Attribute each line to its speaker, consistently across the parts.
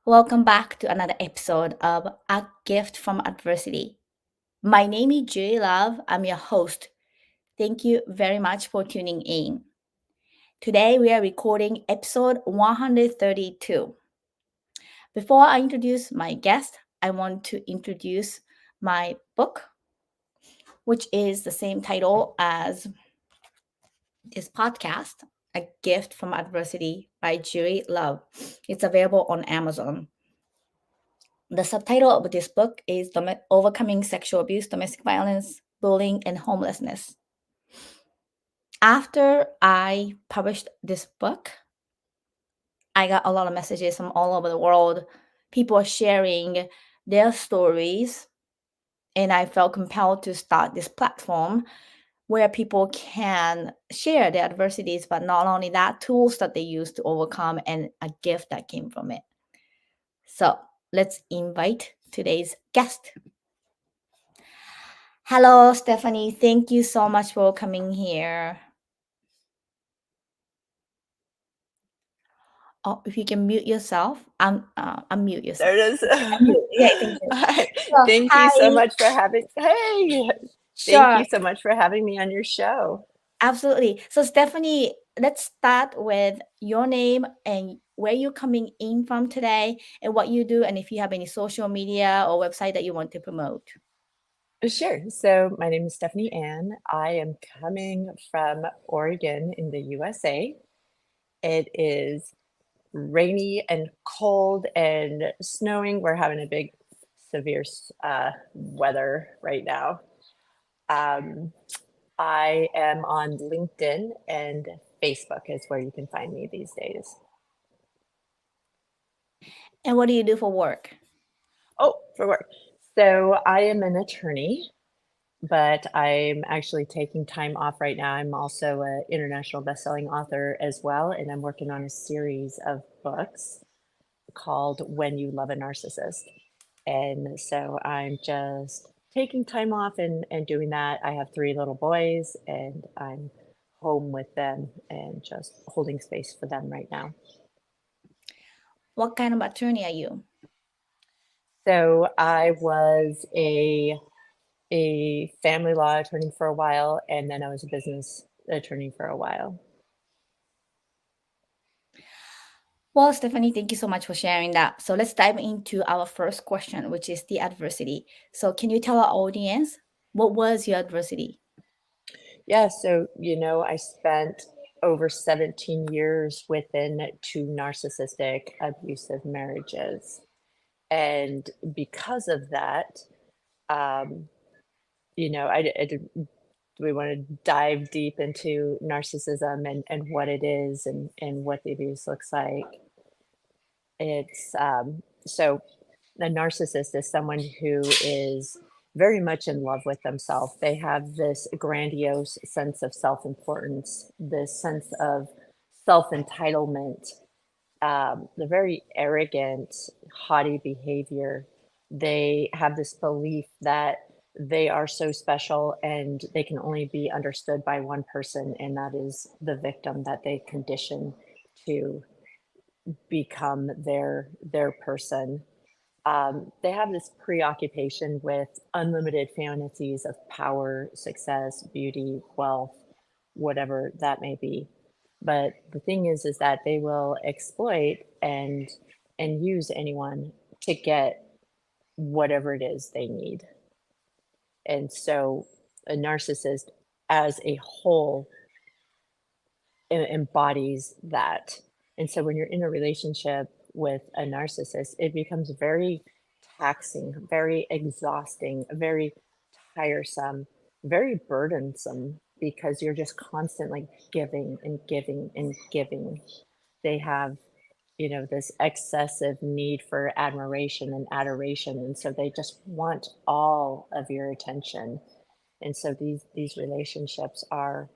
Speaker 1: Welcome back to another episode of A Gift from Adversity. My name is Juri Love. I'm your host. Thank you very much for tuning in. Today we are recording episode 132. Before I introduce my guest, I want to introduce my book, which is the same title as this podcast, A Gift from Adversity by Juri Love. It's available on Amazon. The subtitle of this book is Overcoming Sexual Abuse, Domestic Violence, Bullying, and Homelessness. After I published this book, I got a lot of messages from all over the world. People are sharing their stories, and I felt compelled to start this platform where people can share their adversities, but not only that, tools that they use to overcome and a gift that came from it. So let's invite today's guest. Hello, Stephanie. Thank you so much for coming here. Oh, if you can mute yourself, unmute yourself.
Speaker 2: There it is.
Speaker 1: Unmute. Yeah, thank you.
Speaker 2: Hi.
Speaker 1: So,
Speaker 2: Thank you so
Speaker 1: hi.
Speaker 2: much for having Hey, thank
Speaker 1: Sure,
Speaker 2: you so much for having me on your show.
Speaker 1: absolutely. So, Stephanie, let's start with your name and where you're coming in from today and what you do, and if you have any social media or website that you want to promote.
Speaker 2: Sure. So my name is Stephany Ann. I am coming from Oregon in the USA. It is rainy and cold and snowing. We're having a big severe weather right now. Um, I am on LinkedIn and Facebook is where you can find me these days.
Speaker 1: And what do you do for work?
Speaker 2: Oh, for work. So I am an attorney, but I'm actually taking time off right now. I'm also an international best-selling author as well, and I'm working on a series of books called When You Love a Narcissist. And so I'm just taking time off and doing that. I have three little boys, and I'm home with them and just holding space for them right now.
Speaker 1: What kind of attorney are you?
Speaker 2: So I was a family law attorney for a while, and then I was a business attorney for a while.
Speaker 1: Well, Stephanie, thank you so much for sharing that. So let's dive into our first question, which is the adversity. So, can you tell our audience what was your adversity?
Speaker 2: Yeah, so, I spent over 17 years within two narcissistic abusive marriages. And because of that, um, do we want to dive deep into narcissism and what it is and what the abuse looks like? So a narcissist is someone who is very much in love with themselves. They have this grandiose sense of self-importance, this sense of self-entitlement, the very arrogant, haughty behavior. They have this belief that they are so special and they can only be understood by one person, and that is the victim that they condition to become their person. They have this preoccupation with unlimited fantasies of power, success, beauty, wealth, whatever that may be. But the thing is that they will exploit and use anyone to get whatever it is they need. And so a narcissist as a whole embodies that. And so when you're in a relationship with a narcissist, it becomes very taxing, very exhausting, very tiresome, very burdensome because you're just constantly giving and giving and giving. They have, this excessive need for admiration and adoration. And so they just want all of your attention. And so these relationships are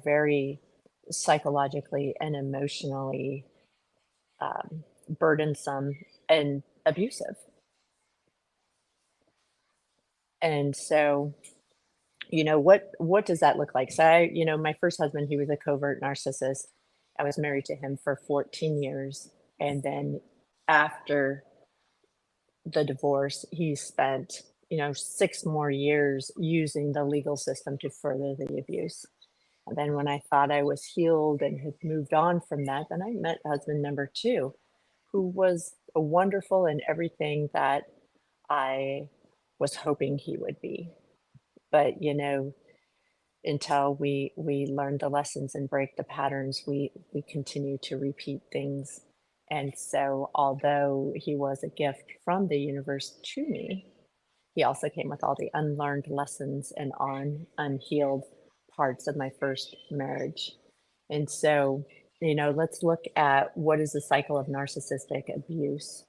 Speaker 2: very psychologically and emotionally burdensome and abusive. And so, what does that look like? So my first husband, he was a covert narcissist. I was married to him for 14 years. And then after the divorce, he spent, 6 more years using the legal system to further the abuse. And then when I thought I was healed and had moved on from that, then I met husband number 2, who was wonderful in everything that I was hoping he would be. But, until we learn the lessons and break the patterns, we continue to repeat things. And so, although he was a gift from the universe to me, he also came with all the unlearned lessons and unhealed parts of my first marriage. And so, let's look at what is the cycle of narcissistic abuse.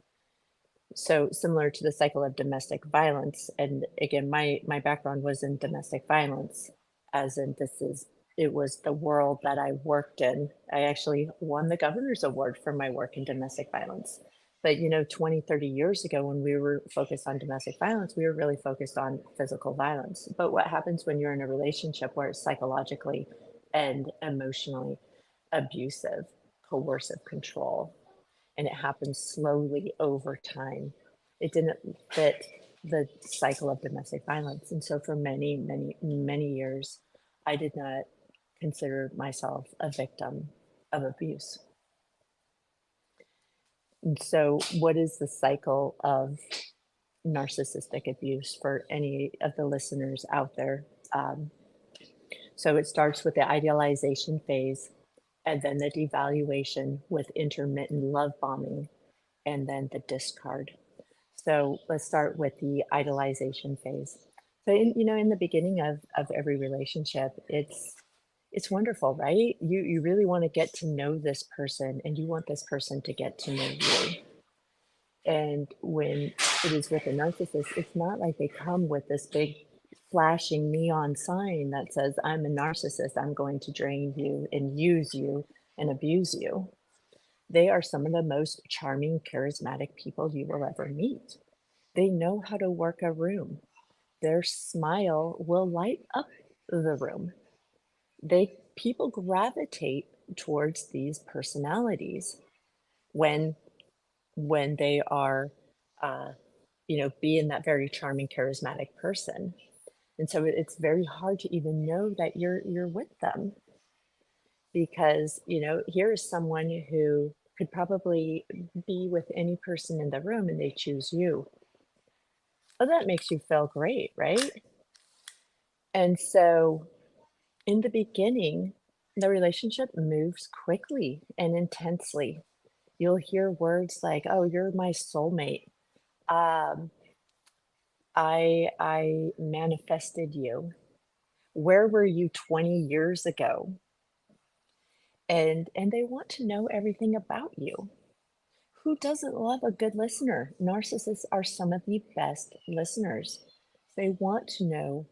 Speaker 2: So similar to the cycle of domestic violence, and again, my background was in domestic violence, as in it was the world that I worked in. I actually won the governor's award for my work in domestic violence. But 20, 30 years ago, when we were focused on domestic violence, we were really focused on physical violence. But what happens when you're in a relationship where it's psychologically and emotionally abusive, coercive control, and it happens slowly over time? It didn't fit the cycle of domestic violence. And so for many, many, many years, I did not consider myself a victim of abuse. And so, what is the cycle of narcissistic abuse for any of the listeners out there? So, it starts with the idealization phase, and then the devaluation with intermittent love bombing, and then the discard. So let's start with the idolization phase. So in the beginning of every relationship, it's wonderful, right? You really want to get to know this person, and you want this person to get to know you. And when it is with a narcissist, it's not like they come with this big flashing neon sign that says, I'm a narcissist, I'm going to drain you and use you and abuse you. They are some of the most charming, charismatic people you will ever meet. They know how to work a room. Their smile will light up the room. People gravitate towards these personalities when they are, being that very charming, charismatic person. And so it's very hard to even know that you're with them, because here is someone who could probably be with any person in the room and they choose you. Oh, that makes you feel great, right? And so in the beginning, the relationship moves quickly and intensely. You'll hear words like, "Oh, you're my soulmate. Um, I manifested you. Where were you 20 years ago?" And they want to know everything about you. Who doesn't love a good listener? Narcissists are some of the best listeners. They want to know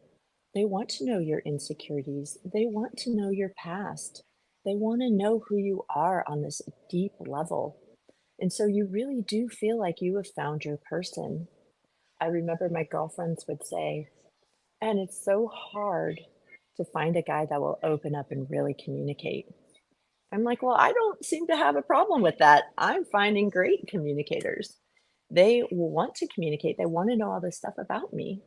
Speaker 2: They want to know your insecurities. They want to know your past. They want to know who you are on this deep level. And so you really do feel like you have found your person. I remember my girlfriends would say, and it's so hard to find a guy that will open up and really communicate. I'm like, well, I don't seem to have a problem with that. I'm finding great communicators. They want to communicate, they want to know all this stuff about me.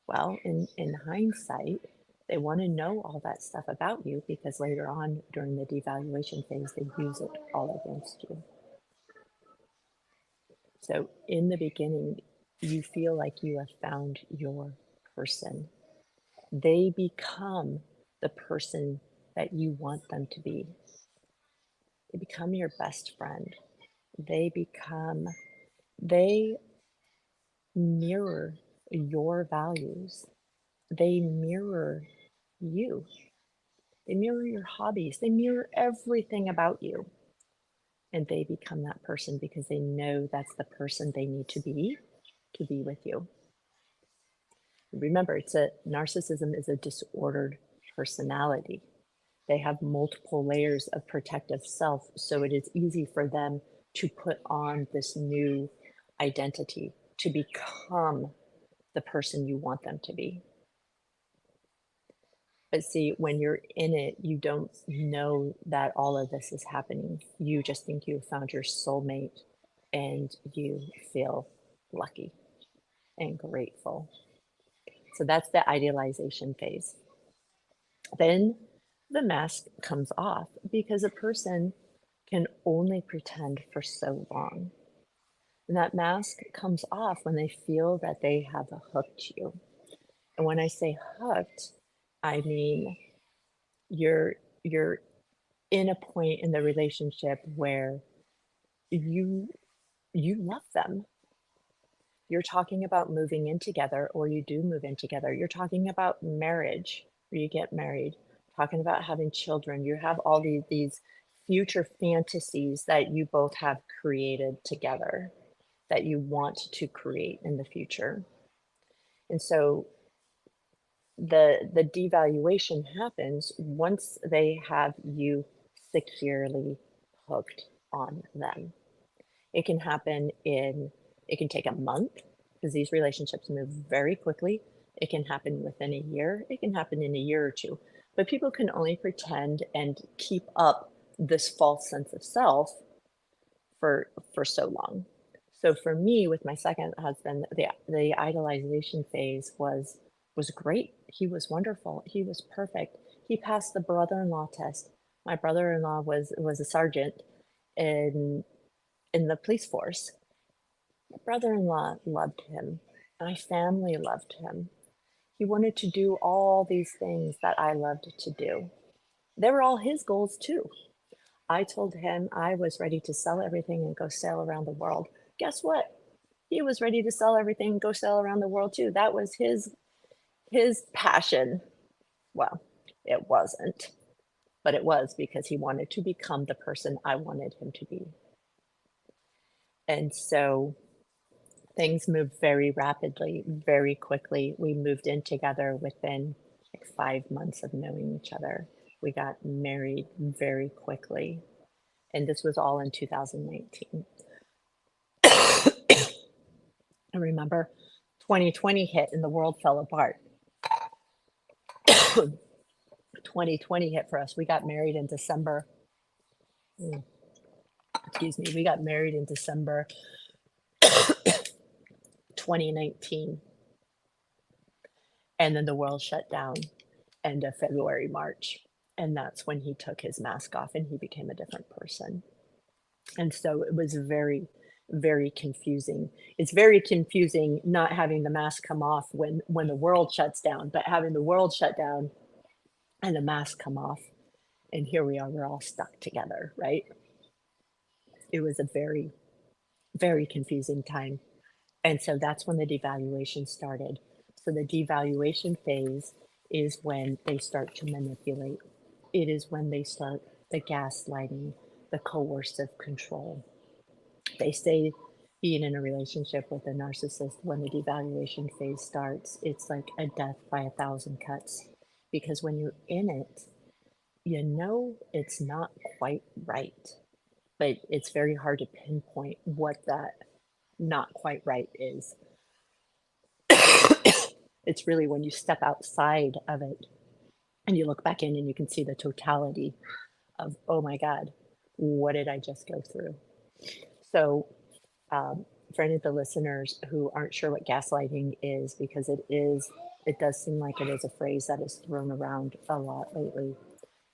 Speaker 2: Well, in hindsight, they want to know all that stuff about you because later on during the devaluation phase, they use it all against you. So in the beginning, you feel like you have found your person. They become the person that you want them to be. They become your best friend. They mirror your values. They mirror you. They mirror your hobbies. They mirror everything about you. And they become that person because they know that's the person they need to be with you. Remember, narcissism is a disordered personality. They have multiple layers of protective self, so it is easy for them to put on this new identity to become the person you want them to be. But see, when you're in it, you don't know that all of this is happening. You just think you found your soulmate. and you feel lucky and grateful. So that's the idealization phase. Then the mask comes off because a person can only pretend for so long. And that mask comes off when they feel that they have hooked you. And when I say hooked, I mean you're you're in a point in the relationship where you you love them. You're talking about moving in together, or you do move in together. You're talking about marriage, or you get married, talking about having children. You have all these future fantasies that you both have created together that you want to create in the future. And so the devaluation happens once they have you securely hooked on them. It can happen in, it can take a month because these relationships move very quickly. It can happen within a year. It can happen in a year or two. But people can only pretend and keep up this false sense of self for so long. So for me, with my second husband, the idolization phase was great. He was wonderful. He was perfect. He passed the brother-in-law test. My brother-in-law was a sergeant in the police force. My brother-in-law loved him. My family loved him. He wanted to do all these things that I loved to do. They were all his goals too. I told him I was ready to sell everything and go sail around the world. Guess what? He was ready to sell everything and go sail around the world too. That was his passion. Well, it wasn't, but it was because he wanted to become the person I wanted him to be. And so things moved very rapidly, very quickly. We moved in together within like 5 months of knowing each other. We got married very quickly. And this was all in 2019. I remember 2020 hit and the world fell apart. 2020 hit for us. We got married in December. Excuse me. We got married in December 2019. And then the world shut down end of February, March. And that's when he took his mask off and he became a different person. And so it was very, very confusing. It's very confusing not having the mask come off when the world shuts down, but having the world shut down and the mask come off. And here we are, we're all stuck together, right? It was a very, very confusing time. And so that's when the devaluation started. So the devaluation phase is when they start to manipulate. It is when they start the gaslighting, the coercive control. They say being in a relationship with a narcissist, when the devaluation phase starts, it's like a death by 1,000 cuts. Because when you're in it, you know it's not quite right, but it's very hard to pinpoint what that not quite right is. It's really when you step outside of it and you look back in and you can see the totality of, oh my God, what did I just go through? So, for any of the listeners who aren't sure what gaslighting is, because it does seem like it is a phrase that is thrown around a lot lately.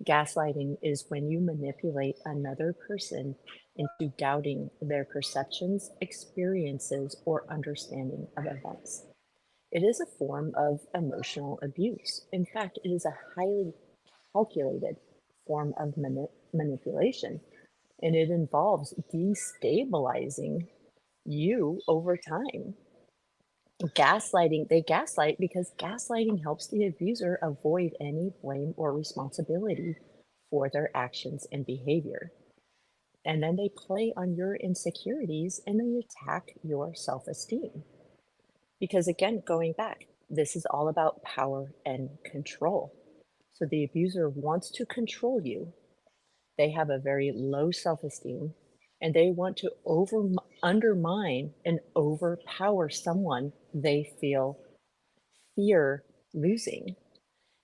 Speaker 2: Gaslighting is when you manipulate another person into doubting their perceptions, experiences, or understanding of events. It is a form of emotional abuse. In fact, it is a highly calculated form of manipulation, and it involves destabilizing you over time. They gaslight because gaslighting helps the abuser avoid any blame or responsibility for their actions and behavior. And then they play on your insecurities and they attack your self esteem. Because again, going back, this is all about power and control. So the abuser wants to control you. They have a very low self esteem and they want to undermine and overpower someone they fear losing.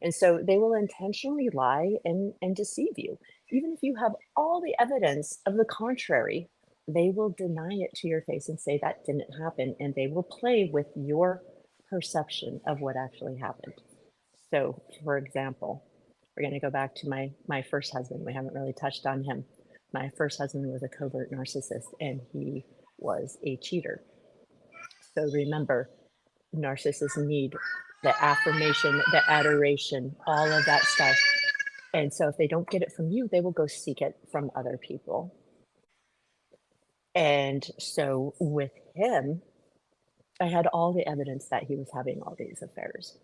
Speaker 2: And so they will intentionally lie and deceive you, even if you have all the evidence of the contrary. they will deny it to your face and say that didn't happen, and they will play with your perception of what actually happened. So, for example, we're going to go back to my first husband. We haven't really touched on him. My first husband was a covert narcissist, and he was a cheater. So remember, narcissists need the affirmation, the adoration, all of that stuff. And so if they don't get it from you, they will go seek it from other people. And so with him, I had all the evidence that he was having all these affairs.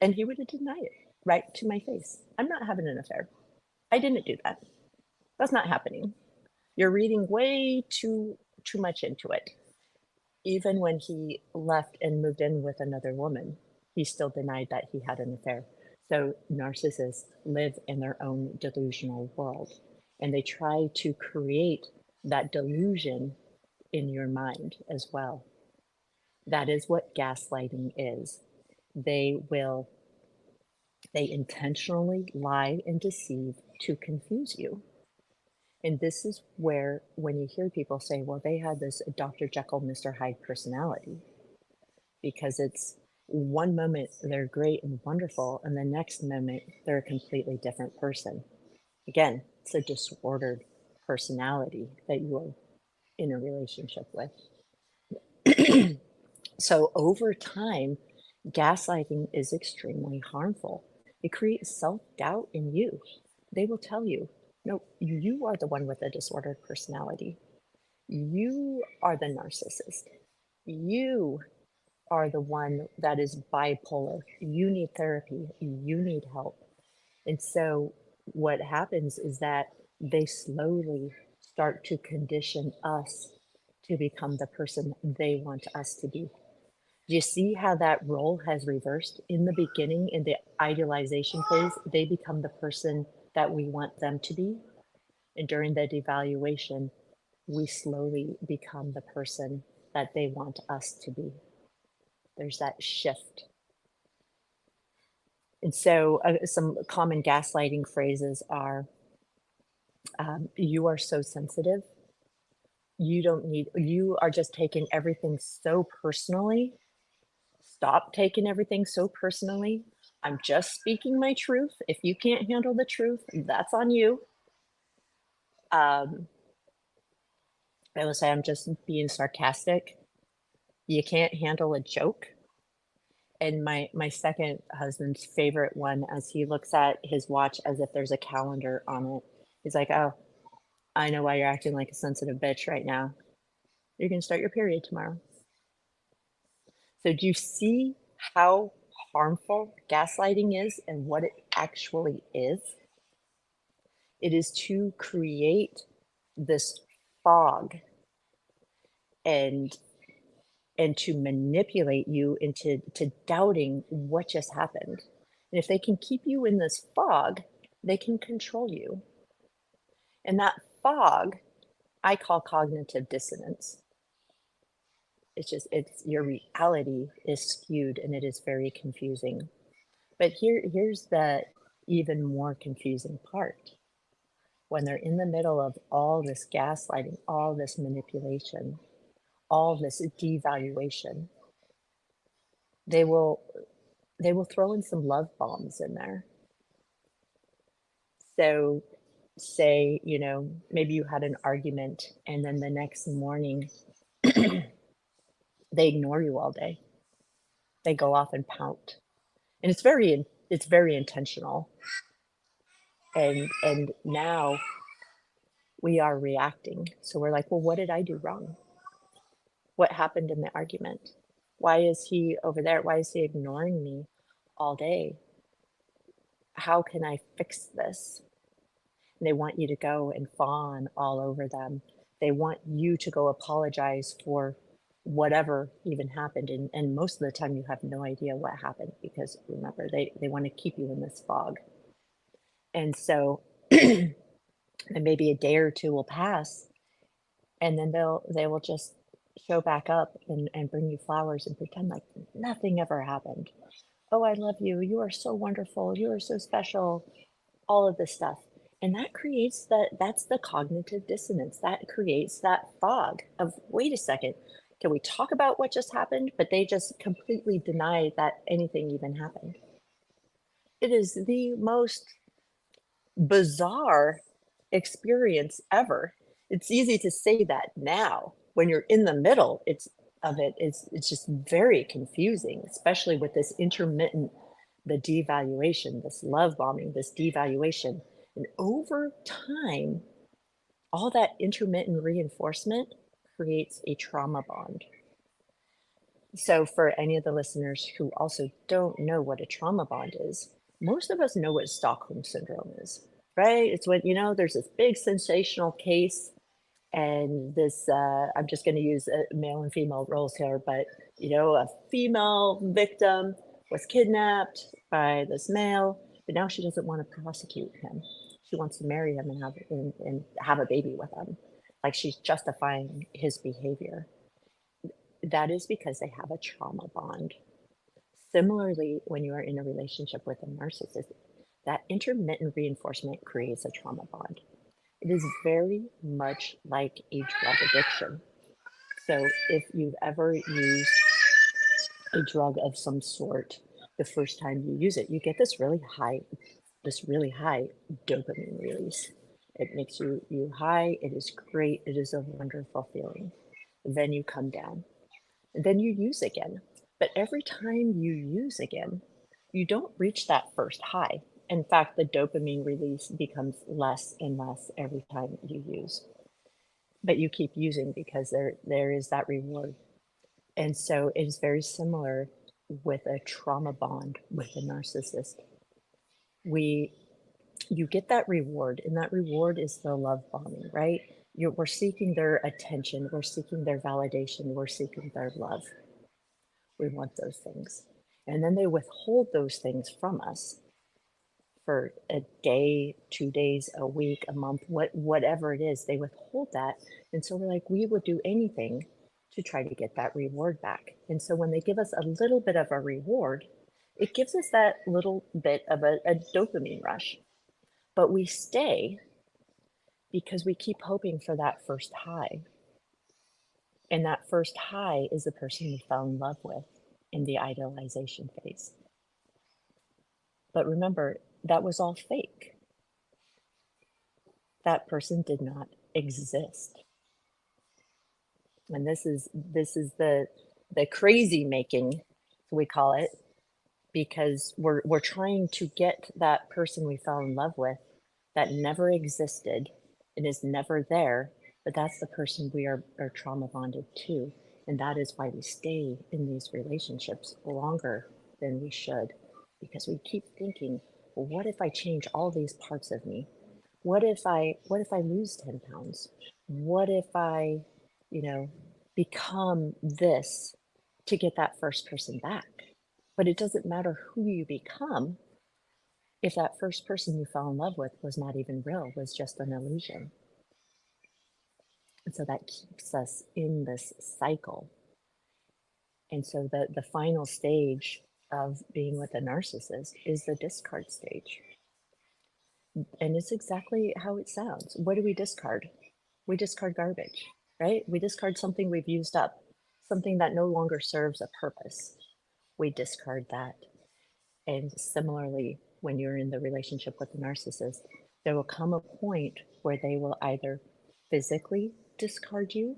Speaker 2: And he would deny it right to my face. I'm not having an affair. I didn't do that. That's not happening. You're reading way too much into it. Even when he left and moved in with another woman, he still denied that he had an affair. So narcissists live in their own delusional world, and they try to create that delusion in your mind as well. That is what gaslighting is. They intentionally lie and deceive to confuse you. And this is where, when you hear people say, well, they had this Dr. Jekyll, Mr. Hyde personality, because it's one moment they're great and wonderful, and the next moment they're a completely different person. Again, it's a disordered personality that you are in a relationship with. So over time, gaslighting is extremely harmful. It creates self-doubt in you. They will tell you, no, you are the one with a disordered personality. You are the narcissist. You are the one that is bipolar. You need therapy. You need help. And so what happens is that they slowly start to condition us to become the person they want us to be. Do you see how that role has reversed? In the beginning, in the idealization phase, they become the person that we want them to be. And during the devaluation, we slowly become the person that they want us to be. There's that shift. And so some common gaslighting phrases are, you are so sensitive. You are just taking everything so personally. Stop taking everything so personally. I'm just speaking my truth. If you can't handle the truth, that's on you. I will say I'm just being sarcastic. You can't handle a joke. And my second husband's favorite one, as he looks at his watch as if there's a calendar on it, he's like, oh, I know why you're acting like a sensitive bitch right now. You're going to start your period tomorrow. So do you see how harmful gaslighting is and what it actually is? It is to create this fog and to manipulate you into doubting what just happened. And if they can keep you in this fog, they can control you. And that fog, I call cognitive dissonance. It's your reality is skewed and it is very confusing. But here's the even more confusing part. When they're in the middle of all this gaslighting, all this manipulation, all this devaluation, they will throw in some love bombs in there. So say, maybe you had an argument and then the next morning they ignore you all day. They go off and pout. And it's very intentional. And now we are reacting. So we're like, well, what did I do wrong? What happened in the argument? Why is he over there? Why is he ignoring me all day? How can I fix this? And they want you to go and fawn all over them. They want you to go apologize for whatever even happened. And most of the time you have no idea what happened because remember, they want to keep you in this fog. And so and maybe a day or two will pass and then they will just show back up and bring you flowers and pretend like nothing ever happened. Oh, I love you. You are so wonderful. You are so special. All of this stuff. And that creates that's the cognitive dissonance. That creates that fog of, wait a second, can we talk about what just happened? But they just completely deny that anything even happened. It is the most bizarre experience ever. It's easy to say that now. When you're in the middle, it's just very confusing, especially with this intermittent, the devaluation, this love bombing, this devaluation. And over time, all that intermittent reinforcement creates a trauma bond. So, for any of the listeners who also don't know what a trauma bond is, most of us know what Stockholm syndrome is, right? It's when, there's this big sensational case, and this, I'm just going to use male and female roles here, but, a female victim was kidnapped by this male, but now she doesn't want to prosecute him. She wants to marry him and have a baby with him. Like, she's justifying his behavior. That is because they have a trauma bond. Similarly, when you are in a relationship with a narcissist, that intermittent reinforcement creates a trauma bond. It is very much like a drug addiction. So if you've ever used a drug of some sort, the first time you use it, you get this really high dopamine release. It makes you high. It is great. It is a wonderful feeling. Then you come down. And then you use again. But every time you use again, you don't reach that first high. In fact, the dopamine release becomes less and less every time you use. But you keep using because there is that reward. And so it is very similar with a trauma bond with a narcissist. You get that reward, and that reward is the love bombing, right? We're seeking their attention, we're seeking their validation, we're seeking their love. We want those things. And then they withhold those things from us for a day, 2 days, a week, a month, whatever it is, they withhold that. And so we're like, we would do anything to try to get that reward back. And so when they give us a little bit of a reward, it gives us that little bit of a dopamine rush. But we stay because we keep hoping for that first high. And that first high is the person we fell in love with in the idealization phase. But remember, that was all fake. That person did not exist. And this is the crazy making, we call it, because we're trying to get that person we fell in love with that never existed and is never there, but that's the person we are trauma bonded to. And that is why we stay in these relationships longer than we should, because we keep thinking, well, what if I change all these parts of me? What if I lose 10 pounds? What if I, become this to get that first person back? But it doesn't matter who you become if that first person you fell in love with was not even real, was just an illusion. And so that keeps us in this cycle. And so the final stage of being with a narcissist is the discard stage. And it's exactly how it sounds. What do we discard? We discard garbage, right? We discard something we've used up, something that no longer serves a purpose. We discard that. And similarly, when you're in the relationship with a narcissist, there will come a point where they will either physically discard you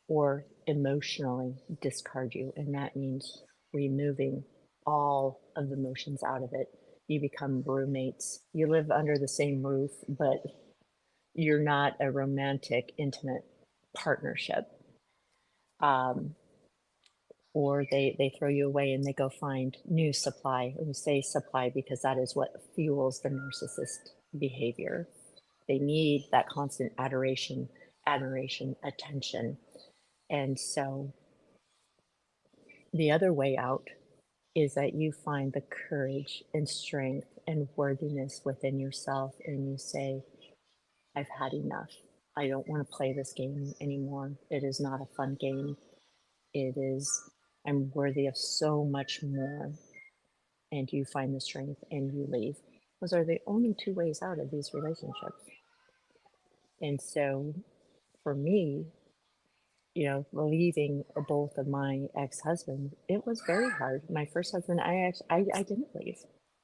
Speaker 2: or emotionally discard you. And that means removing all of the emotions out of it. You become roommates. You live under the same roof, but you're not a romantic, intimate partnership. Or they throw you away and they go find new supply. We say supply because that is what fuels the narcissist behavior. They need that constant adoration, admiration, attention. And so the other way out is that you find the courage and strength and worthiness within yourself, and you say, I've had enough. I don't want to play this game anymore. It is not a fun game. It is, I'm worthy of so much more. And you find the strength and you leave. Those are the only two ways out of these relationships. And so for me, leaving both of my ex-husbands, it was very hard. My first husband, I didn't leave.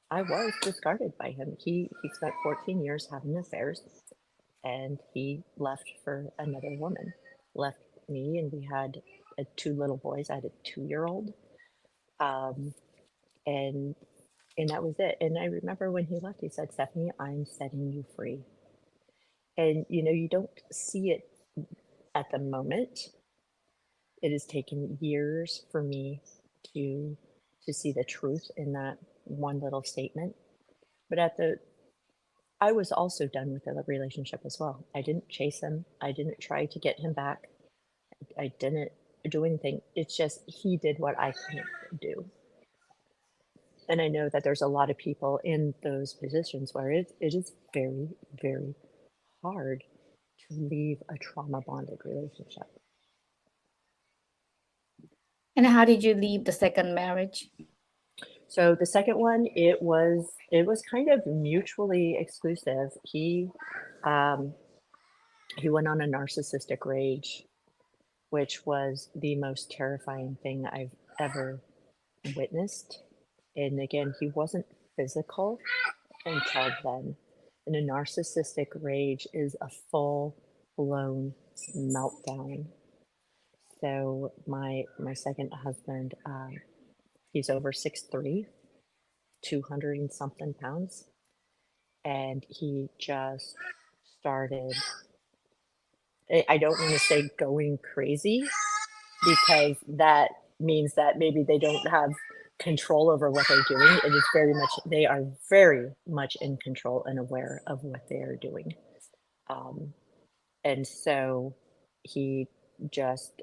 Speaker 2: I was discarded by him. He spent 14 years having affairs, and he left for another woman. Left me, and we had two little boys. I had a 2-year-old, um, and and that was it. And I remember when he left, he said, "Stephany, I'm setting you free." And you don't see it at the moment. It has taken years for me to see the truth in that one little statement. But I was also done with the relationship as well. I didn't chase him. I didn't try to get him back. I didn't do anything. It's just he did what I couldn't do. And I know that there's a lot of people in those positions where it is very, very hard to leave a trauma bonded relationship.
Speaker 1: And how did you leave the second marriage?
Speaker 2: So the second one, it was kind of mutually exclusive. He went on a narcissistic rage, which was the most terrifying thing I've ever witnessed. And again, he wasn't physical until then. And a narcissistic rage is a full blown meltdown. So my second husband, he's over 6'3", 200 and something pounds. And he just started, I don't want to say going crazy, because that means that maybe they don't have control over what they're doing. It is very much, they are very much in control and aware of what they are doing. And so he just,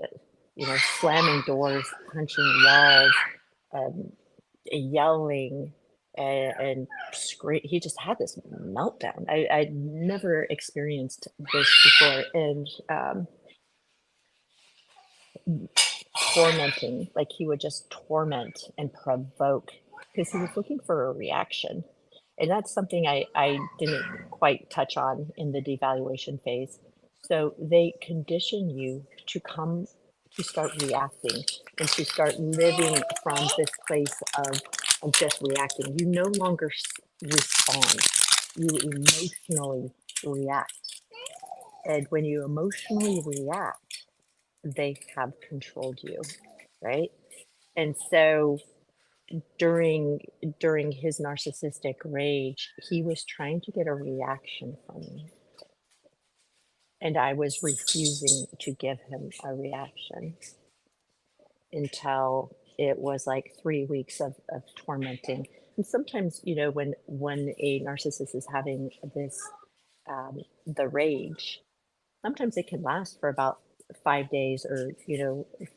Speaker 2: slamming doors, punching walls, yelling, and scream. He just had this meltdown. I'd never experienced this before. And tormenting, like he would just torment and provoke, because he was looking for a reaction. And that's something I didn't quite touch on in the devaluation phase. So they condition you to start reacting and to start living from this place of just reacting. You no longer respond, you emotionally react. And when you emotionally react, they have controlled you, right? And so during his narcissistic rage, he was trying to get a reaction from me, and I was refusing to give him a reaction until it was like 3 weeks of tormenting. And sometimes, when a narcissist is having this the rage, sometimes it can last for about 5 days, or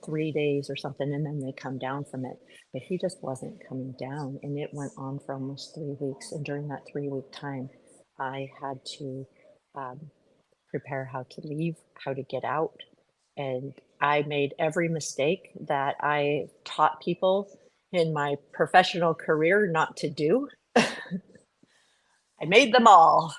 Speaker 2: 3 days or something, and then they come down from it. But he just wasn't coming down, and it went on for almost 3 weeks. And during that 3-week time, I had to prepare how to leave, how to get out. And I made every mistake that I taught people in my professional career not to do. I made them all.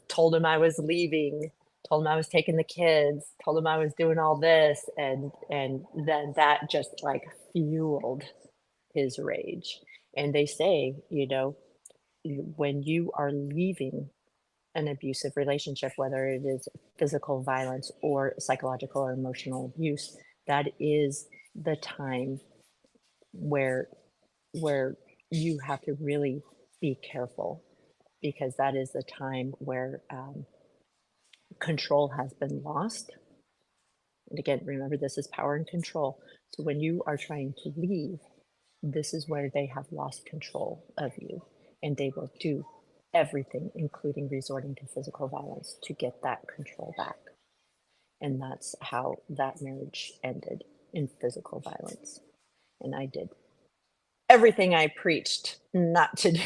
Speaker 2: Told him I was leaving, told him I was taking the kids, told him I was doing all this, and then that just like fueled his rage. And they say, when you are leaving an abusive relationship, whether it is physical violence or psychological or emotional abuse, that is the time where you have to really be careful, because that is the time where control has been lost. And again, remember, this is power and control. So when you are trying to leave, this is where they have lost control of you, and they will do everything, including resorting to physical violence, to get that control back. And that's how that marriage ended, in physical violence. And I did everything I preached not to do.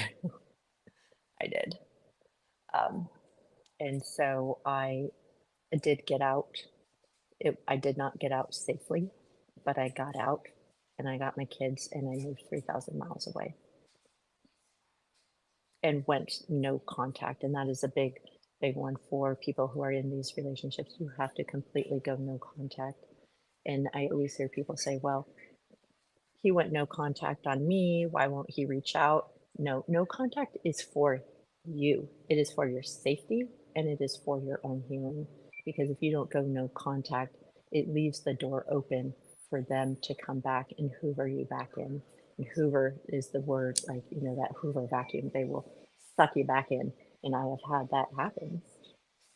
Speaker 2: I did. And so I did get out. I did not get out safely, but I got out, and I got my kids, and I moved 3,000 miles away. and went no contact. And that is a big one for people who are in these relationships. You have to completely go no contact. And I always hear people say, well, he went no contact on me. Why won't he reach out? No, no contact is for you. It is for your safety and it is for your own healing. Because if you don't go no contact, it leaves the door open for them to come back and hoover you back in. And hoover is the word, like, that hoover vacuum. They will suck you back in. And I have had that happen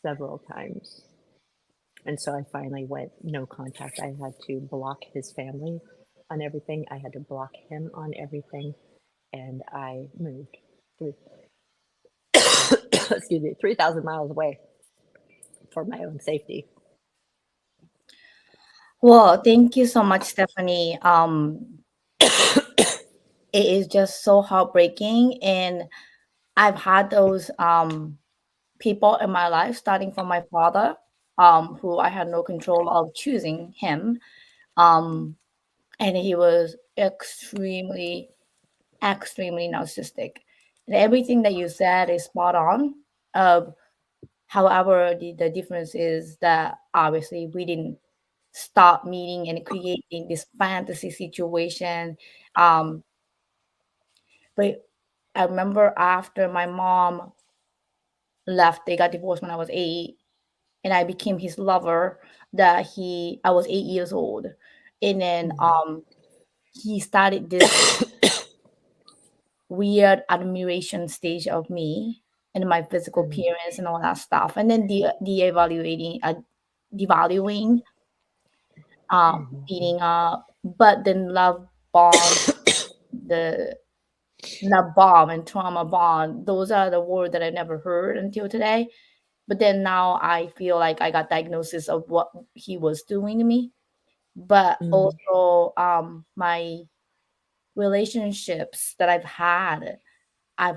Speaker 2: several times. And so I finally went no contact. I had to block his family on everything. I had to block him on everything. And I moved through, excuse me, 3,000 miles away for my own safety.
Speaker 1: Well, thank you so much, Stephanie. It is just so heartbreaking, and I've had those people in my life, starting from my father, who I had no control of choosing him, um, and he was extremely narcissistic. And everything that you said is spot on. However, the difference is that obviously we didn't start meeting and creating this fantasy situation. Um, but I remember after my mom left, they got divorced when I was 8, and I became his lover. I was 8 years old, and then he started this weird admiration stage of me and my physical
Speaker 2: Mm-hmm.
Speaker 1: appearance and all that stuff, and then devaluing,
Speaker 2: Mm-hmm.
Speaker 1: beating up, but then the love bomb and trauma bond. Those are the words that I never heard until today. But then now I feel like I got diagnosis of what he was doing to me. But
Speaker 2: Mm-hmm.
Speaker 1: also, my relationships that I've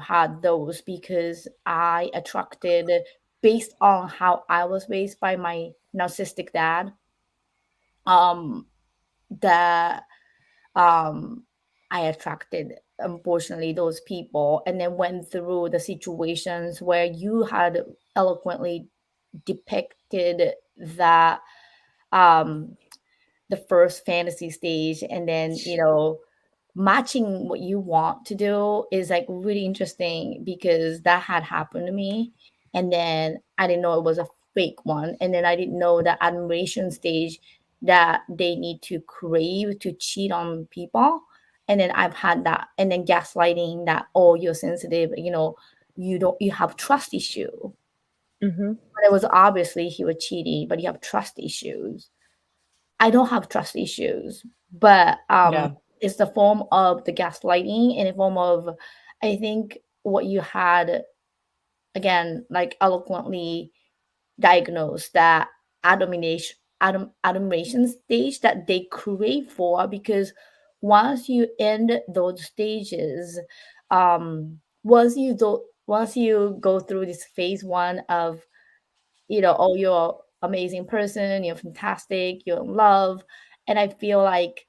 Speaker 1: had those because I attracted based on how I was raised by my narcissistic dad. Um, that I attracted, unfortunately, those people, and then went through the situations where you had eloquently depicted that, um, the first fantasy stage, and then matching what you want to do is like really interesting because that had happened to me, and then I didn't know it was a fake one, and then I didn't know that admiration stage that they need to crave to cheat on people, and then I've had that, and then gaslighting that, oh, you're sensitive, you have trust issue,
Speaker 2: Mm-hmm.
Speaker 1: but it was obviously he was cheating, but you have trust issues. I don't have trust issues, but
Speaker 2: Yeah.
Speaker 1: it's the form of the gaslighting in a form of, I think, what you had again, like eloquently diagnosed that admiration stage that they crave for, because once you end those stages, once you go through this phase one of, oh, you're amazing person, you're fantastic, you're in love. And I feel like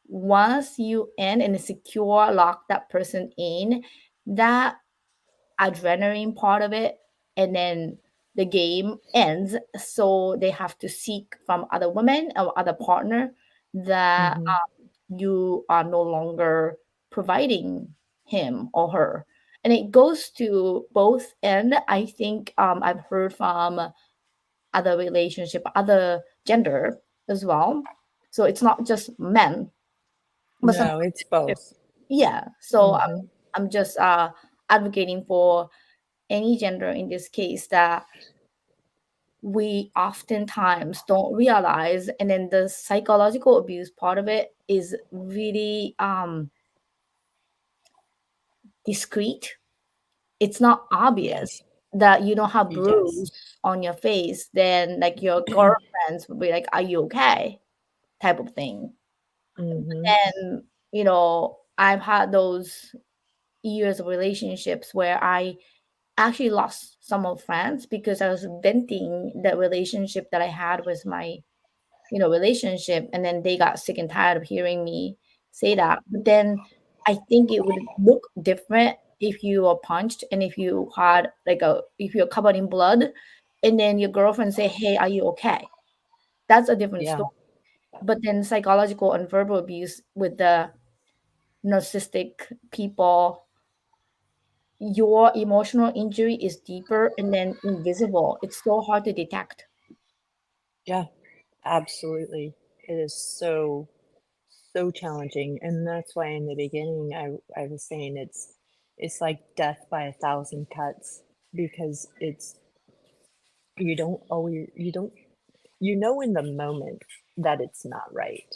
Speaker 1: once you end and secure lock that person in, that adrenaline part of it, and then the game ends. So they have to seek from other women or other partner that
Speaker 2: Mm-hmm.
Speaker 1: you are no longer providing him or her. And it goes to both end. I think I've heard from other relationship, other gender as well. So it's not just men, but some,
Speaker 2: No, it's both.
Speaker 1: yeah. So
Speaker 2: Mm-hmm.
Speaker 1: I'm just advocating for any gender in this case that we oftentimes don't realize, and then the psychological abuse part of it is really discreet. It's not obvious
Speaker 2: Yes.
Speaker 1: that you don't have
Speaker 2: Yes.
Speaker 1: bruise on your face, then like your girlfriends will be like, are you okay, type of thing.
Speaker 2: Mm-hmm.
Speaker 1: And I've had those years of relationships where I actually lost some of friends because I was venting the relationship that I had with my relationship, and then they got sick and tired of hearing me say that. But then I think it would look different if you were punched and if you had like if you're covered in blood, and then your girlfriend say, "Hey, are you okay?" That's a different
Speaker 2: Yeah.
Speaker 1: story. But then psychological and verbal abuse with the narcissistic people, your emotional injury is deeper and then invisible. It's so hard to detect.
Speaker 2: Yeah, absolutely. It is so, so challenging. And that's why in the beginning I was saying it's like death by a thousand cuts, because it's you don't always you don't you know in the moment that it's not right.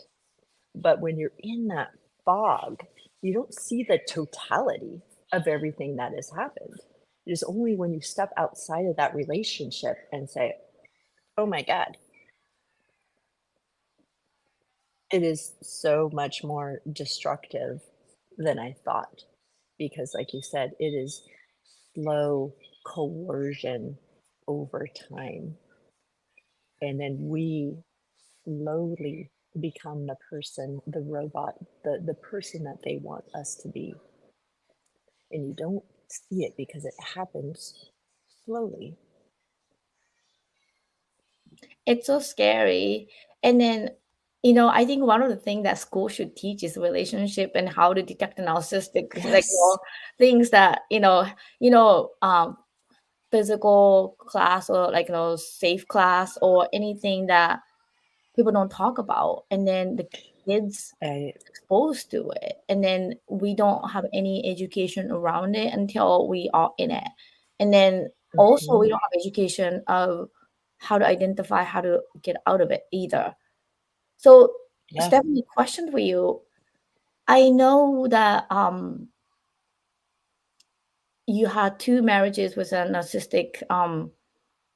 Speaker 2: But when you're in that fog, you don't see the totality of everything that has happened. It is only when you step outside of that relationship and say, "Oh my God, it is so much more destructive than I thought." Because, like you said, it is slow coercion over time. And then we slowly become the person, the robot, the person that they want us to be. And you don't see it because it happens slowly.
Speaker 1: It's so scary. And then, I think one of the things that school should teach is relationship and how to detect narcissistic, like,
Speaker 2: Yes.
Speaker 1: things that, physical class, or like, safe class, or anything that people don't talk about. And then the kids
Speaker 2: I,
Speaker 1: exposed to it. And then we don't have any education around it until we are in it. And then also we
Speaker 2: mhm.
Speaker 1: don't have education of how to identify, how to get out of it either. So,
Speaker 2: Yeah.
Speaker 1: Stephanie, question for you. I know that you had two marriages with a narcissistic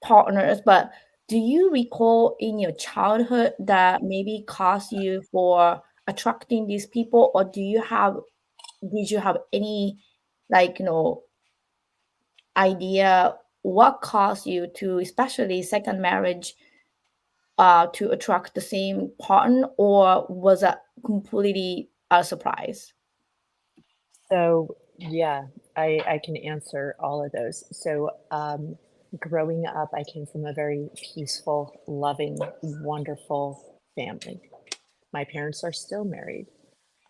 Speaker 1: partners, but do you recall in your childhood that maybe caused you for attracting these people, or did you have any, like, idea what caused you to, especially second marriage, to attract the same partner, or was it completely a surprise?
Speaker 2: So, yeah, I can answer all of those. So, growing up, I came from a very peaceful, loving, wonderful family. My parents are still married.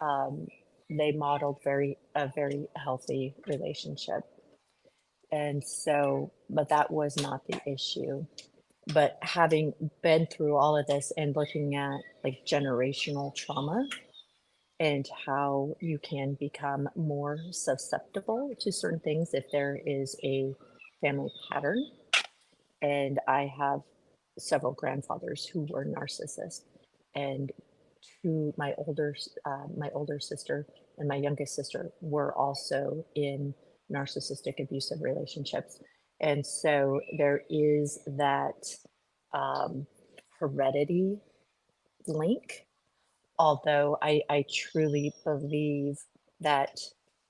Speaker 2: Um, they modeled a very healthy relationship. And so, but that was not the issue. But having been through all of this and looking at like generational trauma and how you can become more susceptible to certain things if there is a family pattern. And I have several grandfathers who were narcissists, and my older sister and my youngest sister were also in narcissistic abusive relationships. And so there is that um, heredity link, although I truly believe that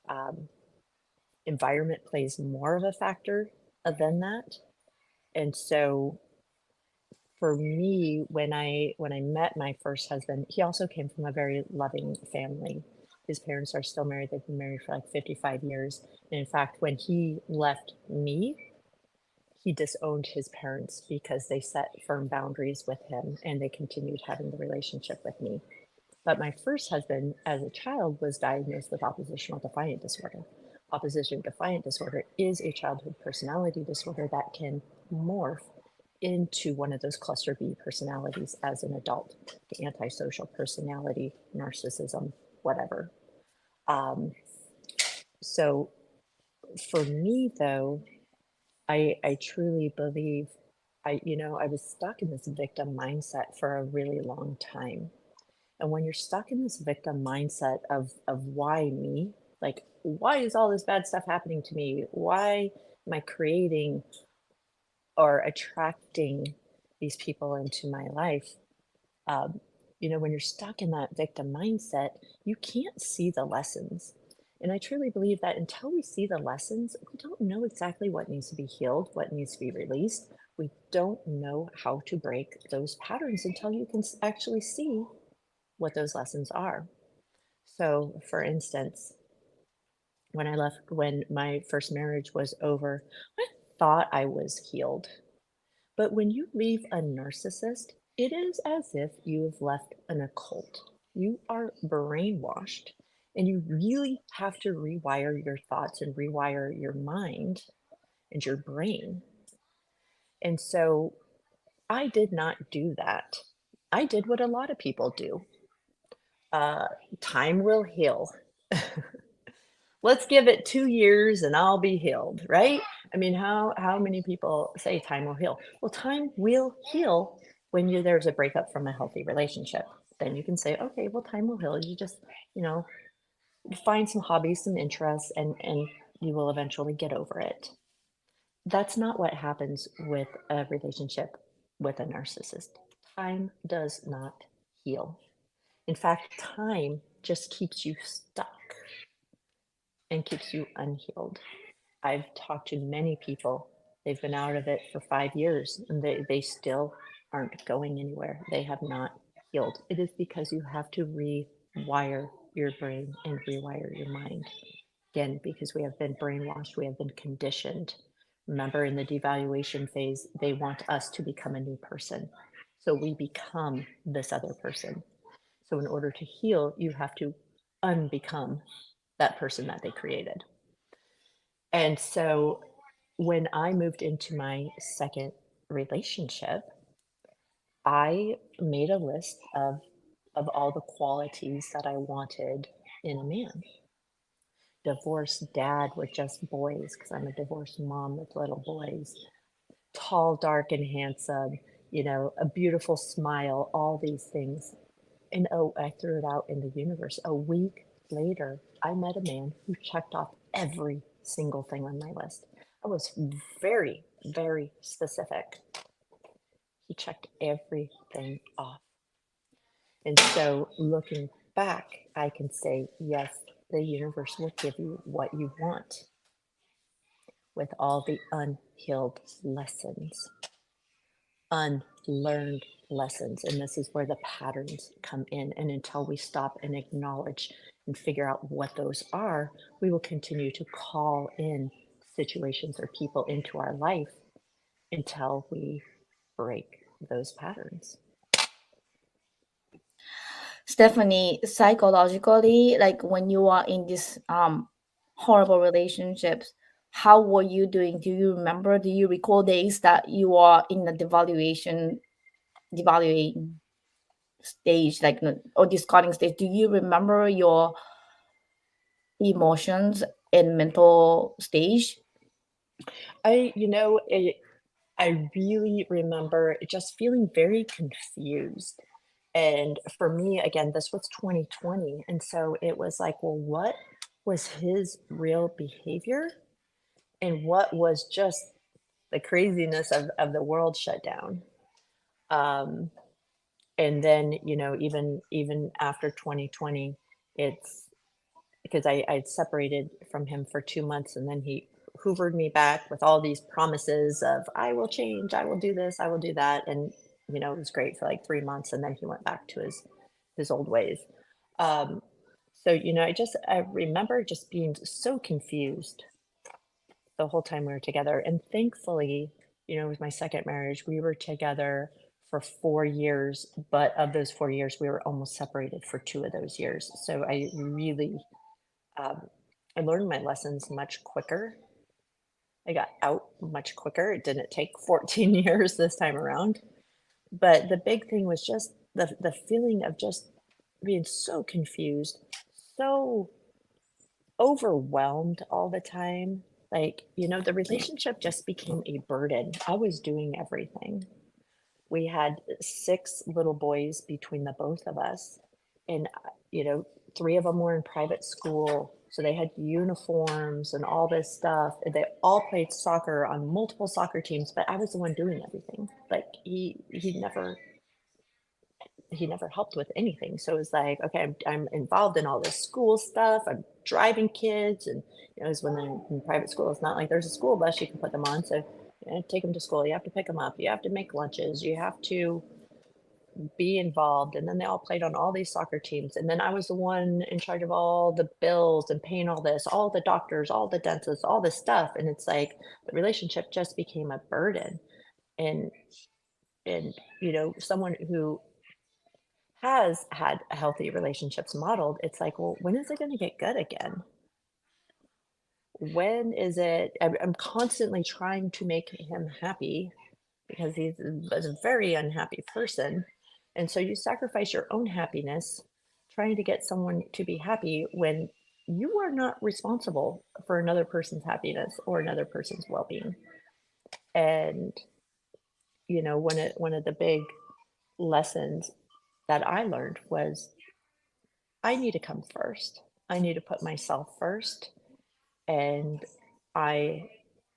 Speaker 2: um, environment plays more of a factor than that. And so for me, when I met my first husband, he also came from a very loving family. His parents are still married. They've been married for like 55 years. And in fact, when he left me, he disowned his parents because they set firm boundaries with him and they continued having the relationship with me. But my first husband, as a child, was diagnosed with oppositional defiant disorder. Opposition defiant disorder is a childhood personality disorder that can morph into one of those cluster B personalities as an adult, the antisocial personality, narcissism, whatever. Um, so for me, though, I truly believe I was stuck in this victim mindset for a really long time. And when you're stuck in this victim mindset of why me, like why is all this bad stuff happening to me? Why am I creating or attracting these people into my life? Um, when you're stuck in that victim mindset, you can't see the lessons. And I truly believe that until we see the lessons, we don't know exactly what needs to be healed, what needs to be released. We don't know how to break those patterns until you can actually see what those lessons are. So, for instance, when my first marriage was over, I thought I was healed. But when you leave a narcissist, it is as if you have left an occult. You are brainwashed, and you really have to rewire your thoughts and rewire your mind and your brain. And so I did not do that. I did what a lot of people do. Uh, Time will heal. Let's give it 2 years and I'll be healed, right? I mean, how many people say time will heal? Well, time will heal when there's a breakup from a healthy relationship. Then you can say, okay, well, time will heal. You just, you know, find some hobbies, some interests, and you will eventually get over it. That's not what happens with a relationship with a narcissist. Time does not heal. In fact, time just keeps you stuck and keeps you unhealed. I've talked to many people. They've been out of it for 5 years and they still aren't going anywhere. They have not healed. It is because you have to rewire your brain and rewire your mind. Again, because we have been brainwashed, we have been conditioned. Remember, in the devaluation phase, they want us to become a new person. So we become this other person. So in order to heal, you have to unbecome that person that they created. And so when I moved into my second relationship, I made a list of all the qualities that I wanted in a man. Divorced dad with just boys, because I'm a divorced mom with little boys. Tall, dark, and handsome, a beautiful smile, all these things. And oh, I threw it out in the universe. A week later, I met a man who checked off every single thing on my list. I was very, very specific. He checked everything off. And so looking back, I can say, yes, the universe will give you what you want with all the unhealed lessons, unlearned lessons. And this is where the patterns come in. And until we stop and acknowledge and figure out what those are, we will continue to call in situations or people into our life until we break those patterns.
Speaker 1: Stephanie, psychologically, like when you are in these horrible relationships, how were you doing? Do you remember? Do you recall days that you are in the devaluing stage, like or discarding stage? Do you remember your emotions and mental stage?
Speaker 2: I really remember just feeling very confused. And for me, again, this was 2020. And so it was like, well, what was his real behavior? And what was just the craziness of the world shut down? Um, and then, even after 2020, it's because I'd separated from him for 2 months and then he hoovered me back with all these promises of, I will change, I will do this, I will do that. And, it was great for like 3 months. And then he went back to his old ways. Um, so, I remember just being so confused the whole time we were together. And thankfully, with my second marriage, we were together for 4 years, but of those 4 years, we were almost separated for 2 of those years. So I really, I learned my lessons much quicker. I got out much quicker. It didn't take 14 years this time around. But the big thing was just the feeling of just being so confused, so overwhelmed all the time. Like, the relationship just became a burden. I was doing everything. We had 6 little boys between the both of us, and, 3 of them were in private school, so they had uniforms and all this stuff, and they all played soccer on multiple soccer teams, but I was the one doing everything. Like, he never helped with anything. So it was like, okay, I'm involved in all this school stuff. I'm driving kids, and it was when they're in private school. It's not like there's a school bus you can put them on. So take them to school. You have to pick them up. You have to make lunches. You have to be involved. And then they all played on all these soccer teams. And then I was the one in charge of all the bills and paying all this, all the doctors, all the dentists, all this stuff. And it's like the relationship just became a burden. And someone who has had healthy relationships modeled, it's like, well, when is it going to get good again? When is it? I'm constantly trying to make him happy because he's a very unhappy person. And so you sacrifice your own happiness trying to get someone to be happy when you are not responsible for another person's happiness or another person's well-being. And one of the big lessons that I learned was I need to come first. I need to put myself first, and I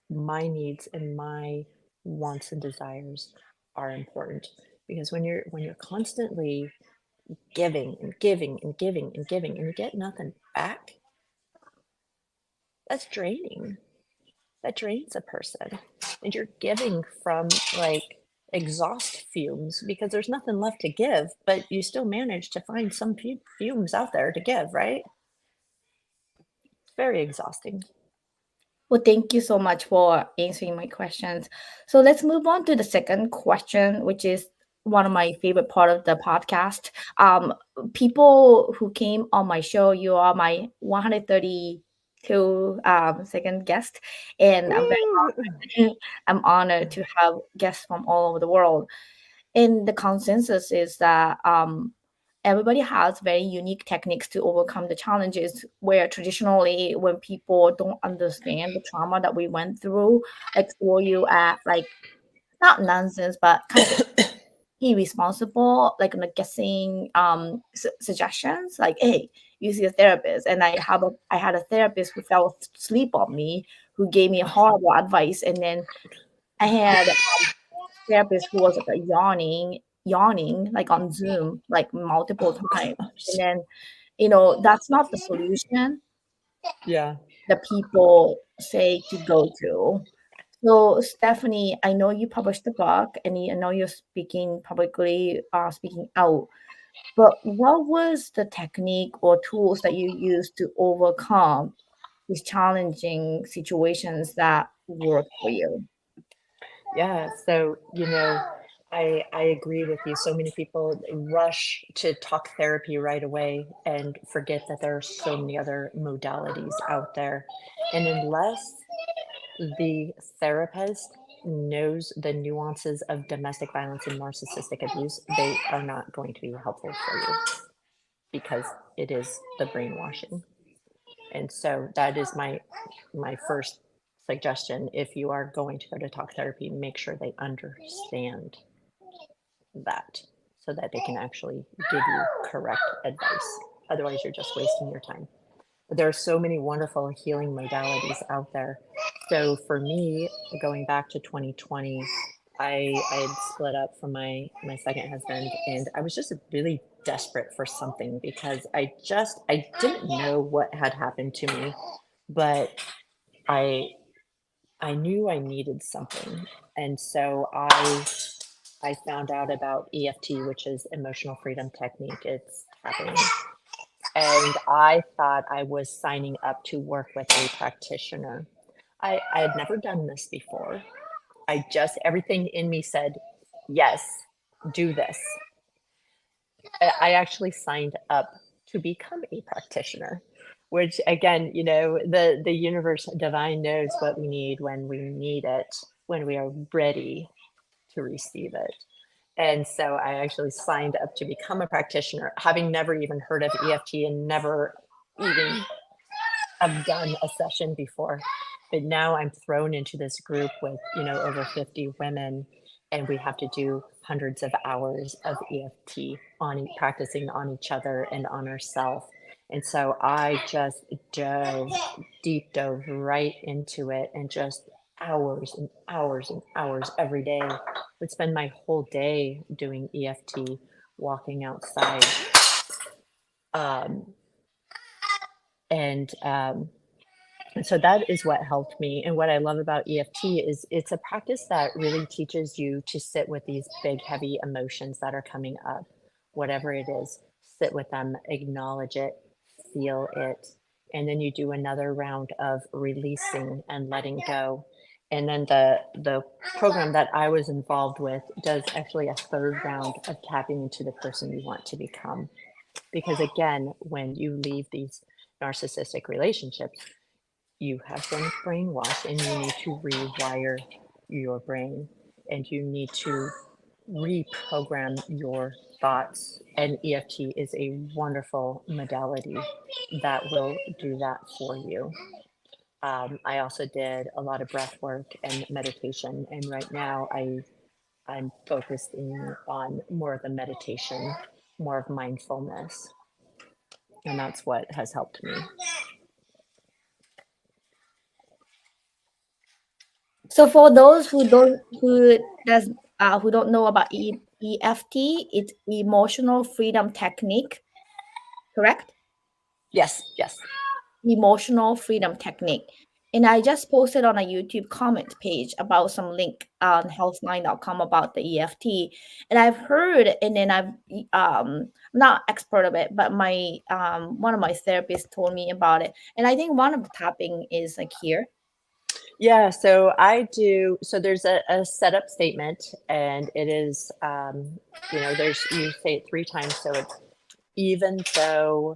Speaker 2: my needs and my wants and desires are important, because when you're constantly giving and giving and giving and giving and you get nothing back, that's draining. That drains a person. And you're giving from like exhaust fumes because there's nothing left to give, but you still manage to find some fumes out there to give, right? It's very exhausting.
Speaker 1: Well, thank you so much for answering my questions. So let's move on to the second question, which is one of my favorite part of the podcast. People who came on my show, you are my 132 second guest, and
Speaker 2: Woo!
Speaker 1: I'm honored to have guests from all over the world. And the consensus is that everybody has very unique techniques to overcome the challenges, where traditionally when people don't understand the trauma that we went through, like throw you at like not nonsense but kind of irresponsible, like guessing suggestions like, hey, you see a therapist. And I had a therapist who fell asleep on me, who gave me horrible advice. And then I had therapist who was like yawning like on Zoom like multiple times. And then, that's not the solution
Speaker 2: Yeah.
Speaker 1: that people say to go to. So, Stephanie, I know you published the book and I know you're speaking publicly, speaking out. But what was the technique or tools that you used to overcome these challenging situations that worked for you?
Speaker 2: Yeah, so, I agree with you. So many people rush to talk therapy right away and forget that there are so many other modalities out there. And unless the therapist knows the nuances of domestic violence and narcissistic abuse, they are not going to be helpful for you, because it is the brainwashing. And so that is my first suggestion. If you are going to go to talk therapy, make sure they understand that, so that they can actually give you correct advice. Otherwise, you're just wasting your time. But there are so many wonderful healing modalities out there. So for me, going back to 2020, I had split up from my second husband, and I was just really desperate for something, because I didn't know what had happened to me, but I I knew I needed something. And so I found out about EFT, which is emotional freedom technique. It's tapping. And I thought I was signing up to work with a practitioner. I had never done this before. Everything in me said, yes, do this. I actually signed up to become a practitioner, which again, the universe divine knows what we need when we need it, when we are ready to receive it. And so I actually signed up to become a practitioner, having never even heard of EFT and never even have done a session before. But now I'm thrown into this group with, over 50 women, and we have to do hundreds of hours of EFT practicing on each other and on ourselves. And so I just deep dove right into it, and just hours and hours and hours every day. Would spend my whole day doing EFT, walking outside. Um, and And so that is what helped me. And what I love about EFT is it's a practice that really teaches you to sit with these big, heavy emotions that are coming up, whatever it is, sit with them, acknowledge it, feel it. And then you do another round of releasing and letting go. And then the program that I was involved with does actually a third round of tapping into the person you want to become. Because again, when you leave these narcissistic relationships, you have been brainwashed and you need to rewire your brain and you need to reprogram your thoughts. And EFT is a wonderful modality that will do that for you. I also did a lot of breath work and meditation, and right now I'm focusing on more of the meditation, more of mindfulness, and that's what has helped me.
Speaker 1: So for those who don't know about EFT, it's emotional freedom technique, correct?
Speaker 2: Yes, yes.
Speaker 1: Emotional freedom technique. And I just posted on a YouTube comment page about some link on healthline.com about the EFT. And I've heard, and then I'm not expert of it, but my one of my therapists told me about it. And I think one of the tapping is like here.
Speaker 2: Yeah, so I do. So there's a setup statement, and it is, you say it 3 times. So it's even though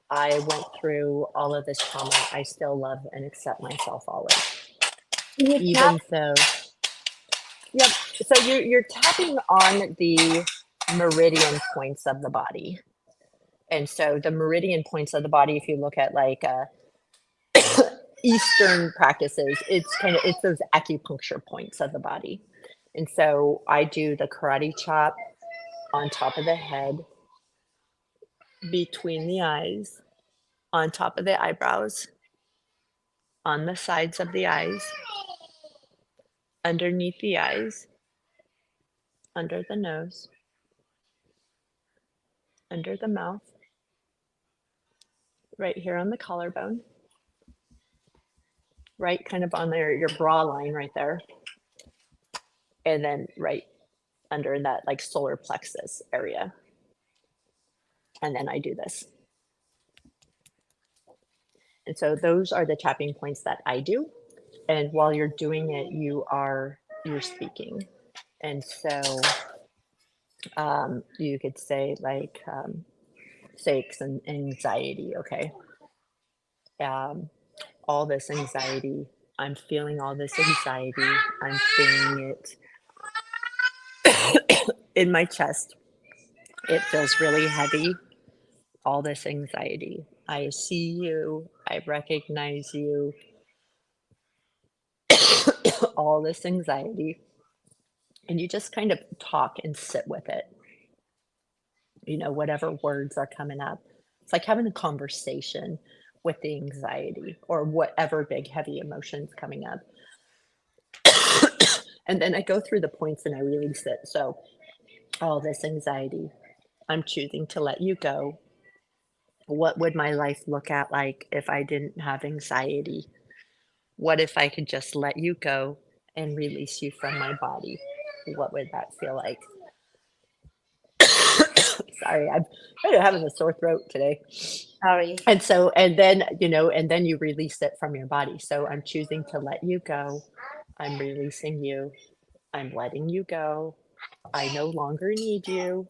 Speaker 2: I went through all of this trauma, I still love and accept myself always.
Speaker 1: Can you tap?
Speaker 2: Even though, yep. So you're tapping on the meridian points of the body. And so the meridian points of the body, if you look at like Eastern practices, it's those acupuncture points of the body. And so I do the karate chop on top of the head, between the eyes, on top of the eyebrows, on the sides of the eyes, underneath the eyes, under the nose, under the mouth, right here on the collarbone, right kind of on there, your bra line right there, and then right under that like solar plexus area. And then I do this. And so those are the tapping points that I do. And while you're doing it, you're speaking. And so you could say like sakes and anxiety, okay? All this anxiety, I'm feeling all this anxiety. I'm feeling it in my chest. It feels really heavy. All this anxiety. I see you. I recognize you. All this anxiety. And you just kind of talk and sit with it. Whatever words are coming up. It's like having a conversation with the anxiety or whatever big, heavy emotions coming up. And then I go through the points and I release it. So, all this anxiety, I'm choosing to let you go. What would my life look at like if I didn't have anxiety? What if I could just let you go and release you from my body? What would that feel like? Sorry, I'm kind of having a sore throat today.
Speaker 1: Sorry.
Speaker 2: And then you release it from your body. So I'm choosing to let you go. I'm releasing you. I'm letting you go. I no longer need you.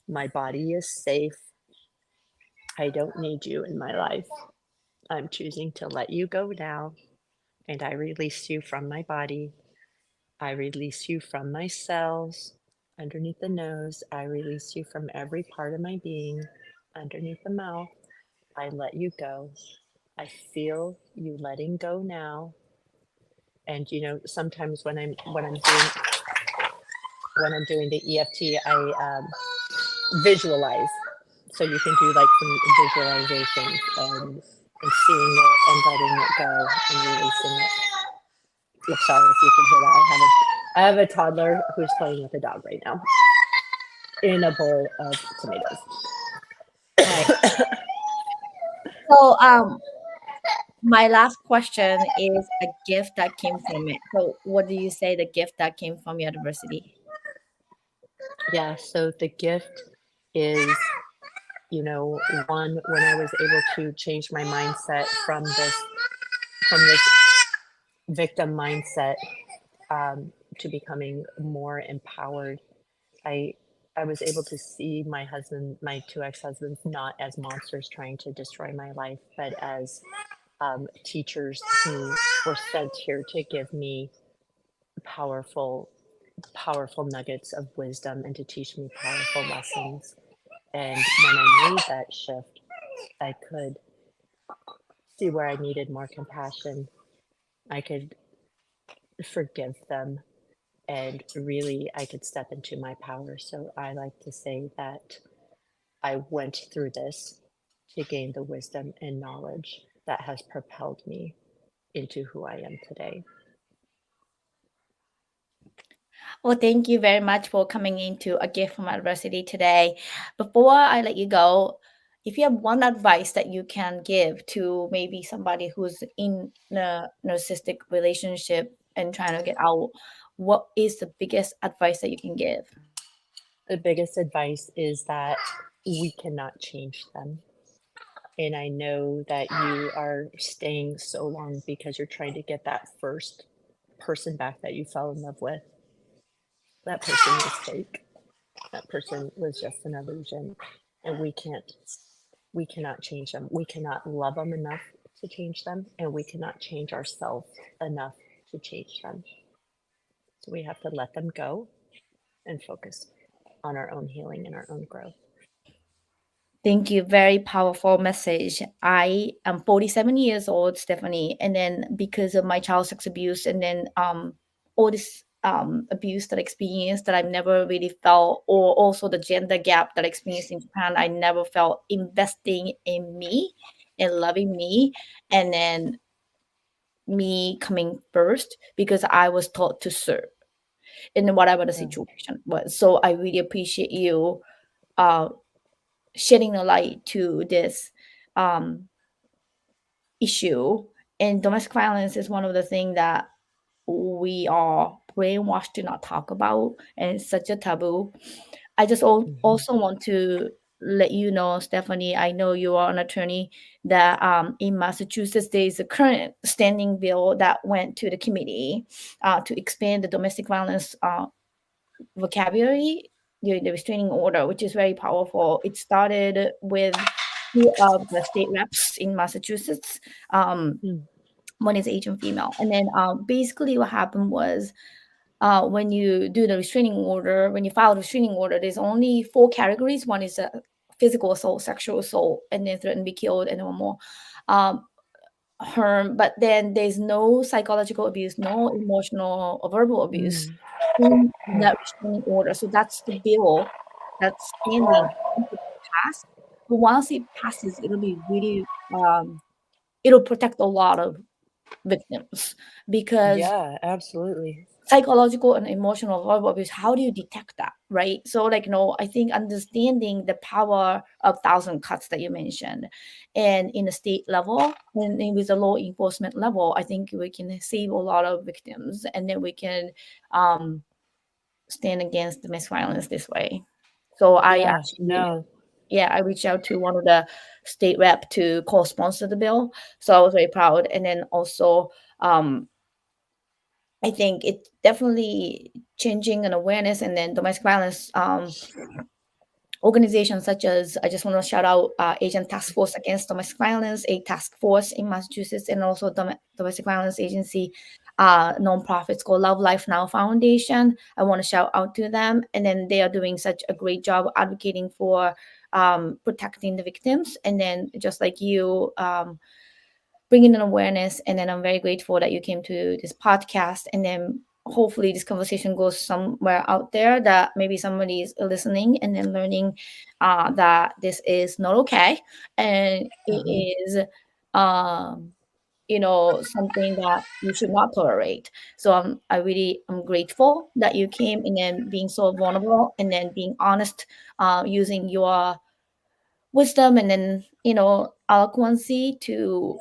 Speaker 2: My body is safe. I don't need you in my life. I'm choosing to let you go now. And I release you from my body. I release you from my cells. Underneath the nose, I release you from every part of my being. Underneath the mouth, I let you go. I feel you letting go now. And sometimes when I'm doing the EFT, I visualize. So you can do like some visualizations and seeing it and letting it go and releasing it. I'm sorry if you can hear that. I have a toddler who's playing with a dog right now in a bowl of tomatoes.
Speaker 1: So my last question is a gift that came from it. So, what do you say the gift that came from your adversity?
Speaker 2: Yeah, so the gift is, one, when I was able to change my mindset from this victim mindset, to becoming more empowered. I I was able to see my two ex-husbands, not as monsters trying to destroy my life, but as teachers who were sent here to give me powerful, powerful nuggets of wisdom and to teach me powerful lessons. And when I made that shift, I could see where I needed more compassion. I could forgive them, and really I could step into my power. So I like to say that I went through this to gain the wisdom and knowledge that has propelled me into who I am today.
Speaker 1: Well, thank you very much for coming into a gift from adversity today. Before I let you go, if you have one advice that you can give to maybe somebody who's in a narcissistic relationship and trying to get out, what is the biggest advice that you can give?
Speaker 2: The biggest advice is that we cannot change them. And I know that you are staying so long because you're trying to get that first person back that you fell in love with. That person was fake. That person was just an illusion. And we cannot change them. We cannot love them enough to change them, and we cannot change ourselves enough to change them. So we have to let them go and focus on our own healing and our own growth.
Speaker 1: Thank you. Very powerful message. I am 47 years old, Stephanie, and then because of my child sex abuse and then all this abuse that I experienced that I've never really felt, or also the gender gap that I experienced in Japan, I never felt investing in me and loving me, and then me coming first because I was taught to serve in whatever the
Speaker 2: Yeah.
Speaker 1: situation was. So I really appreciate you uh shedding a light to this um, issue. And domestic violence is one of the things that we are brainwashed to not talk about, and it's such a taboo. I just
Speaker 2: Hmm.
Speaker 1: also want to let you know, Stephanie, I know you are an attorney, that in Massachusetts, there is a current standing bill that went to the committee to expand the domestic violence vocabulary during the restraining order, which is very powerful. It started with two of the state reps in Massachusetts. Um,
Speaker 2: Mm.
Speaker 1: one is Asian female, and then basically what happened was when you do the restraining order, when you file the restraining order, there's only four categories. One is physical assault, sexual assault, and then threaten to be killed, and one more. Um, harm, but then there's no psychological abuse, no emotional or verbal abuse
Speaker 2: Mm.
Speaker 1: in that restraining order. So that's the bill that's standing to pass. But once it passes, it'll be really it'll protect a lot of victims because
Speaker 2: Yeah, absolutely.
Speaker 1: psychological and emotional verbal abuse, how do you detect that, right? So like, I think understanding the power of thousand cuts that you mentioned, and in the state level and then with the law enforcement level, I think we can save a lot of victims, and then we can um, stand against domestic violence this way. So I
Speaker 2: Yeah,
Speaker 1: actually,
Speaker 2: no.
Speaker 1: yeah, I reached out to one of the state rep to co-sponsor the bill, so I was very proud. And then also I think it's definitely changing an awareness, and then domestic violence organizations such as, I just want to shout out Asian Task Force Against Domestic Violence, a task force in Massachusetts, and also domestic violence agency nonprofits called Love Life Now Foundation. I want to shout out to them, and then they are doing such a great job advocating for protecting the victims, and then just like you. Bringing an awareness. And then I'm very grateful that you came to this podcast. And then hopefully this conversation goes somewhere out there that maybe somebody is listening and then learning that this is not okay. And
Speaker 2: Uh-huh.
Speaker 1: it is, um, something that you should not tolerate. So I really am grateful that you came and then being so vulnerable and then being honest, using your wisdom and then, eloquency to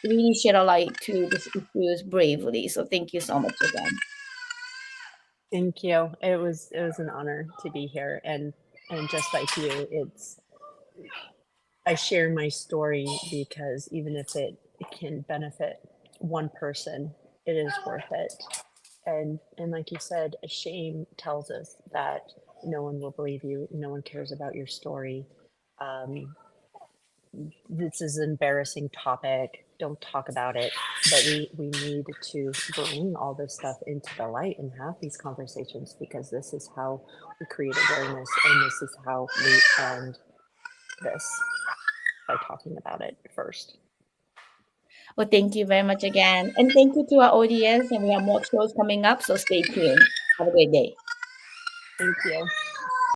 Speaker 1: really shed a light to these issues bravely. So thank you so much again.
Speaker 2: Thank you. It was an honor to be here, and just like you, I share my story because even if it can benefit one person, it is worth it. And like you said, shame tells us that no one will believe you, no one cares about your story. Um, this is an embarrassing topic. Don't talk about it. But we need to bring all this stuff into the light and have these conversations, because this is how we create awareness, and this is how we end this, by talking about it first.
Speaker 1: Well, thank you very much again. And thank you to our audience. And we have more shows coming up, so stay tuned. Have a great day.
Speaker 2: Thank you.